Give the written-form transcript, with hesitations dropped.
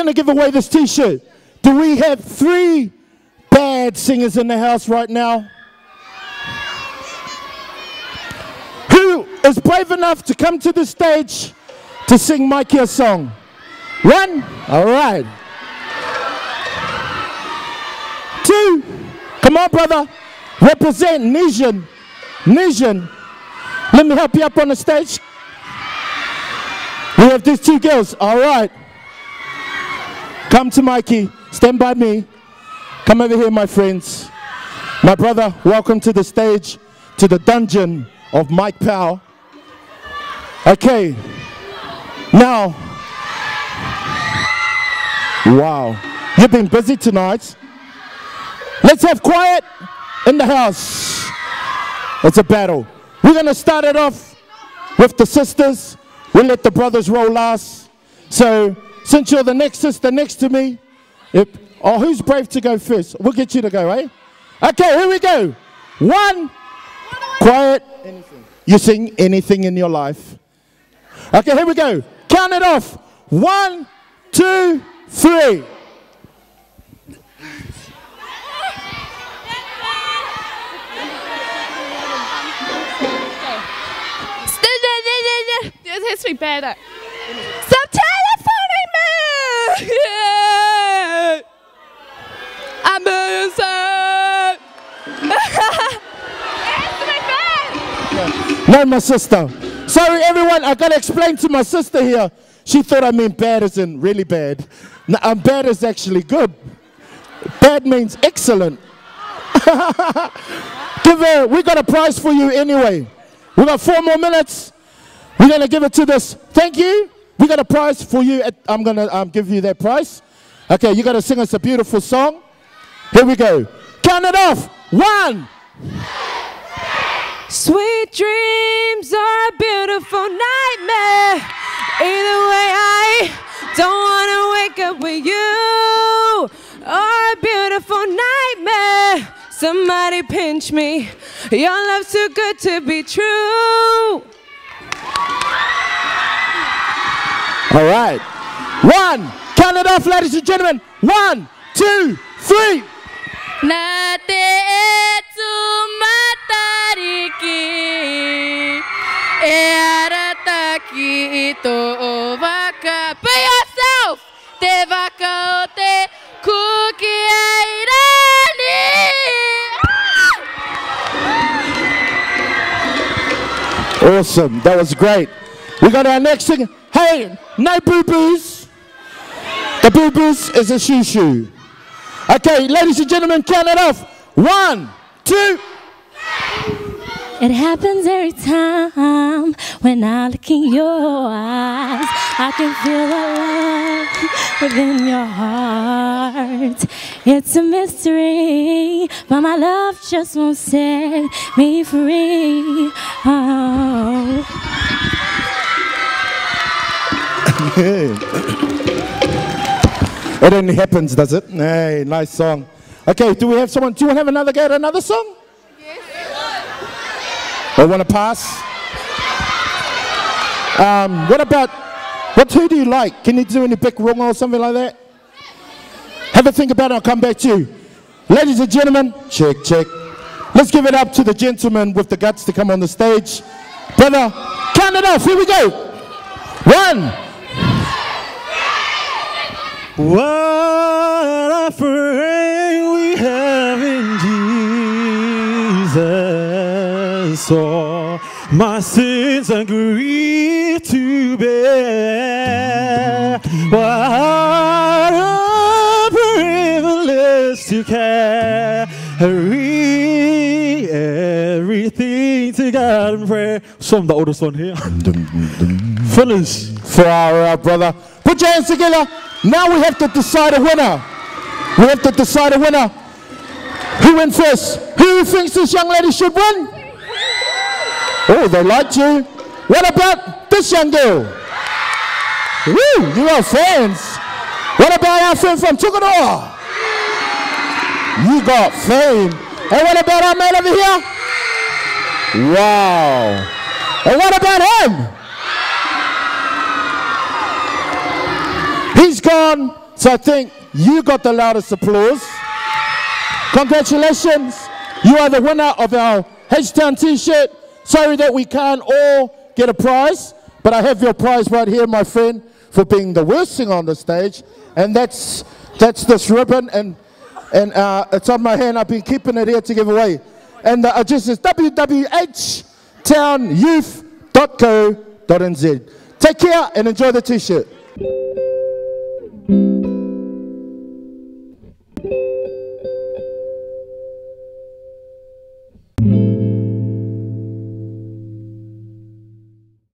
going to give away this t-shirt. Do we have 3 bad singers in the house right now? Who is brave enough to come to the stage to sing Mikey a song? 1, all right. 2, come on, brother. Represent Nesian. Nesian. Let me help you up on the stage. We have these 2 girls, all right. Come to Mikey, stand by me. Come over here, my friends. My brother, welcome to the stage, to the dungeon of Mike Powell. Okay, now, wow, you've been busy tonight. Let's have quiet in the house. It's a battle. We're going to start it off with the sisters. We'll let the brothers roll last. So, since you're the next sister next to me, who's brave to go first? We'll get you to go, eh? Okay, here we go. 1, quiet. Anything. You sing anything in your life. Okay, here we go. Count it off. 1, 2, 3. It has to be better. Stop telephoning me! I'm innocent! No, my sister. Sorry, everyone. I got to explain to my sister here. She thought I meant bad as in really bad. No, bad is actually good. Bad means excellent. We got a prize for you anyway. We got 4 more minutes. We're going to give it to this. Thank you. We got a prize for you. I'm going to give you that prize. Okay, you got to sing us a beautiful song. Here we go. Count it off. 1. Sweet dreams are a beautiful nightmare. Either way, I don't want to wake up with you. Or a beautiful nightmare. Somebody pinch me. Your love's too good to be true. All right. 1. Count it off, ladies and gentlemen. 1, 2, 3. Nate etu matariki earataki ito waka. Be yourself. Te waka o te kuki airani. Awesome. That was great. We got our next singer. Hey, no boo-boos. The boo-boos is a shoo-shoo. Okay, ladies and gentlemen, count it off. 1, 2. It happens every time when I look in your eyes. I can feel the love within your heart. It's a mystery, but my love just won't set me free. Oh. It only happens, does it? Hey, nice song. Okay, do we have someone? Do you want to have another go at another song? Yes. Or want to pass? Who do you like? Can you do any big wrong or something like that? Have a think about it, I'll come back to you. Ladies and gentlemen, check, check. Let's give it up to the gentleman with the guts to come on the stage. Brother, count it off, here we go. 1. What a friend we have in Jesus. All my sins and grief to bear. What a privilege to carry everything to God in prayer. So I'm the oldest one here. Finish for our brother. Put your hands together. Now we have to decide a winner. We have to decide a winner. Who went first? Who thinks this young lady should win? Oh, they liked you. What about this young girl? Woo, you are fans. What about our friend from Tukador? You got fame. And what about our man over here? Wow. And what about him? He's gone So I think you got the loudest applause. Congratulations. You are the winner of our H-Town t-shirt. Sorry that we can't all get a prize, but I have your prize right here, my friend, for being the worst singer on the stage. And that's this ribbon, and it's on my hand. I've been keeping it here to give away. And the address is www.townyouth.co.nz. Take care and enjoy the t-shirt.